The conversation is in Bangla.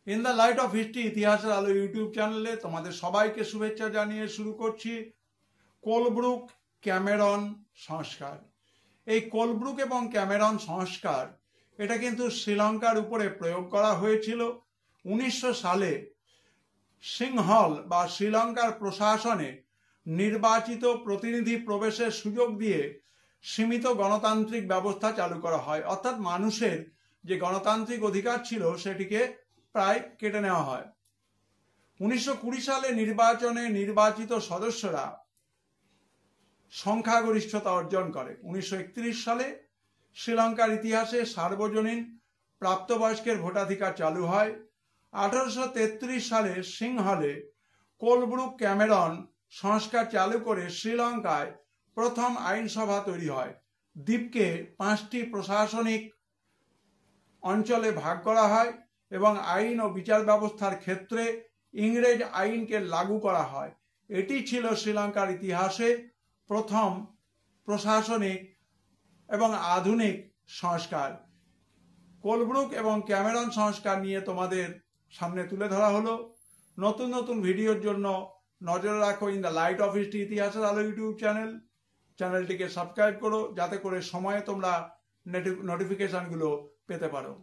In the light off history ইতিহাসের আলো ইউটিউব চ্যানেলে তোমাদের সবাইকে শুভেচ্ছা জানিয়ে শুরু করছি কোলব্রুক ক্যামেরন সংস্কার। এই কোলব্রুক এবং ক্যামেরন সংস্কার এটা কিন্তু শ্রীলঙ্কার উপরে প্রয়োগ করা হয়েছিল 1900 সালে। সিংহল বা শ্রীলঙ্কার প্রশাসনে নির্বাচিত প্রতিনিধি প্রবেশের সুযোগ দিয়ে সীমিত গণতান্ত্রিক ব্যবস্থা চালু করা হয়, অর্থাৎ মানুষের যে গণতান্ত্রিক অধিকার ছিল সেটিকে প্রায় কেটে নেওয়া হয়। 1920 সালে নির্বাচনে নির্বাচিত সদস্যরা সংখ্যাগরিষ্ঠতা অর্জন করে। 1931 সালে শ্রীলঙ্কার ইতিহাসে সার্বজনীন প্রাপ্তবয়স্কের ভোটাধিকার চালু হয়। 1833 সালে সিংহলে কোলব্রুক ক্যামেরন সংস্কার চালু করে শ্রীলঙ্কায় প্রথম আইনসভা তৈরি হয়। দ্বীপকে 5টি প্রশাসনিক অঞ্চলে ভাগ করা হয় এবং আইন ও বিচার ব্যবস্থার ক্ষেত্রে ইংরেজ আইনকে লাগু করা হয়। এটি ছিল শ্রীলঙ্কার ইতিহাসে প্রথম প্রশাসনিক এবং আধুনিক সংস্কার। কোলব্রুক এবং ক্যামেরন সংস্কার নিয়ে তোমাদের সামনে তুলে ধরা হলো। নতুন নতুন ভিডিওর জন্য নজরে রাখো in the light off history ইতিহাসের আলো ইউটিউব চ্যানেলটিকে সাবস্ক্রাইব করো, যাতে করে সময়ে তোমরা নোটিফিকেশনগুলো পেতে পারো।